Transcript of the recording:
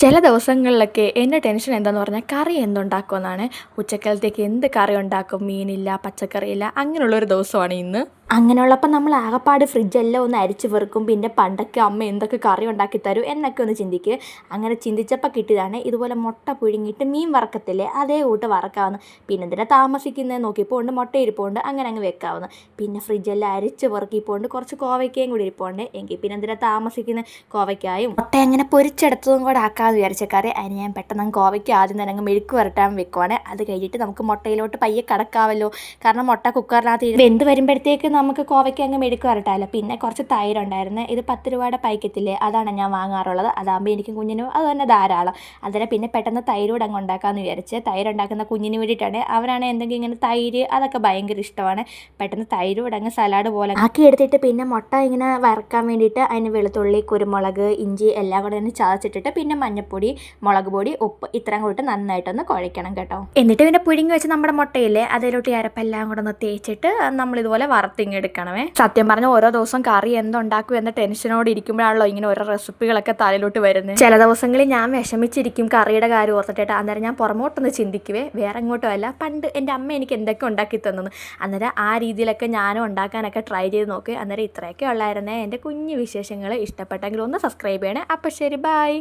ചില ദിവസങ്ങളിലൊക്കെ എൻ്റെ ടെൻഷൻ എന്താന്ന് പറഞ്ഞാൽ കറി എന്തുണ്ടാക്കുമെന്നാണ്. ഉച്ചക്കാലത്തേക്ക് എന്ത് കറി ഉണ്ടാക്കും? മീനില്ല, പച്ചക്കറിയില്ല, അങ്ങനെയുള്ളൊരു ദിവസമാണ് ഇന്ന്. അങ്ങനെയുള്ളപ്പോൾ നമ്മൾ ആകപ്പാട് ഫ്രിഡ്ജെല്ലാം ഒന്ന് അരിച്ച് വെറുക്കും. പിന്നെ പണ്ടൊക്കെ അമ്മ എന്തൊക്കെ കറി ഉണ്ടാക്കി തരും എന്നൊക്കെ ഒന്ന് ചിന്തിക്കുക. അങ്ങനെ ചിന്തിച്ചപ്പോൾ കിട്ടിയതാണ് ഇതുപോലെ മുട്ട പുഴുങ്ങിയിട്ട് മീൻ വറക്കത്തില്ലേ, അതേ കൂട്ട് വറക്കാവുന്ന. പിന്നെ എന്തിനാ താമസിക്കുന്നത് നോക്കിയപ്പോൾ ഉണ്ട് മുട്ട ഇരിപ്പുണ്ട്, അങ്ങനെ അങ്ങ് വെക്കാവുന്ന. പിന്നെ ഫ്രിഡ്ജെല്ലാം അരിച്ച് വെറുക്കിപ്പോണ്ട് കുറച്ച് കോവയ്ക്കയും കൂടി ഇരിപ്പുണ്ട്. എങ്കിൽ പിന്നെ എന്തിനാ താമസിക്കുന്ന, കോവയ്ക്കായും മുട്ട അങ്ങനെ പൊരിച്ചെടുത്തതും കൂടെ ആക്കാമെന്ന് വിചാരിച്ച കറി. അതിന് ഞാൻ പെട്ടെന്ന് കോവയ്ക്ക് ആദ്യം തന്നെ അങ്ങ് മെഴുക്ക് വരട്ടാൻ വെക്കുവാണ്. അത് കഴിഞ്ഞിട്ട് നമുക്ക് മുട്ടയിലോട്ട് പയ്യെ കടക്കാമല്ലോ. കാരണം മുട്ട കുക്കറിനകത്ത് വെന്ത് വരുമ്പോഴത്തേക്ക് നമുക്ക് കോവയ്ക്ക് അങ്ങ് മെഴുക്ക് വരട്ടാമല്ലോ. പിന്നെ കുറച്ച് തൈരുണ്ടായിരുന്നു. ഇത് 10 രൂപയുടെ പാക്കറ്റില്ലേ, അതാണ് ഞാൻ വാങ്ങാറുള്ളത്. അതാകുമ്പോൾ എനിക്കും കുഞ്ഞിനും അത് തന്നെ ധാരാളം. അതിനെ പിന്നെ പെട്ടെന്ന് തൈരോട് അങ്ങ് ഉണ്ടാക്കാമെന്ന് വിചാരിച്ച്. തൈരുണ്ടാക്കുന്ന കുഞ്ഞിന് വേണ്ടിയിട്ടാണ്. അവരാണ് എന്തെങ്കിലും ഇങ്ങനെ തൈര് അതൊക്കെ ഭയങ്കര ഇഷ്ടമാണ്. പെട്ടെന്ന് തൈരോട് അങ്ങ് സലാഡ് പോലെ ആക്കി എടുത്തിട്ട് പിന്നെ മുട്ട ഇങ്ങനെ വറക്കാൻ വേണ്ടിയിട്ട് അതിന് വെളുത്തുള്ളി, കുരുമുളക്, ഇഞ്ചി എല്ലാം കൂടെ തന്നെ ചതച്ചിട്ടിട്ട് പിന്നെ മഞ്ഞൾപ്പൊടി, മുളക് പൊടി, ഉപ്പ് ഇത്രയും കൂടി നന്നായിട്ടൊന്ന് കുഴയ്ക്കണം കേട്ടോ. എന്നിട്ട് പിന്നെ പുഴുങ്ങി വെച്ച് നമ്മുടെ മുട്ടയില്ലേ അതിലോട്ട് ഈ അരപ്പെല്ലാം കൂടെ ഒന്ന് തേച്ചിട്ട് നമ്മളിതുപോലെ വറുത്തിങ്ങെടുക്കണമേ. സത്യം പറഞ്ഞാൽ ഓരോ ദിവസം കറി എന്തുണ്ടാക്കും എന്ന ടെൻഷനോട് ഇരിക്കുമ്പോഴാണല്ലോ ഇങ്ങനെ ഓരോ റെസിപ്പികളൊക്കെ തലയിലോട്ട് വരുന്നത്. ചില ദിവസങ്ങളിൽ ഞാൻ വിഷമിച്ചിരിക്കും കറിയുടെ കാര്യം ഓർത്തിട്ട്. അന്നേരം ഞാൻ പുറമോട്ടൊന്ന് ചിന്തിക്കുവേ, വേറെ എങ്ങോട്ടും അല്ല, പണ്ട് എൻ്റെ അമ്മ എനിക്ക് എന്തൊക്കെ ഉണ്ടാക്കി തന്നു. അന്നേരം ആ രീതിയിലൊക്കെ ഞാനും ഉണ്ടാക്കാനൊക്കെ ട്രൈ ചെയ്ത് നോക്കി. അന്നേരം ഇത്രയൊക്കെ ഉള്ളായിരുന്നേ എൻ്റെ കുഞ്ഞു വിശേഷങ്ങൾ. ഇഷ്ടപ്പെട്ടെങ്കിൽ ഒന്ന് സബ്സ്ക്രൈബ് ചെയ്യണേ. അപ്പോൾ ശരി, ബൈ.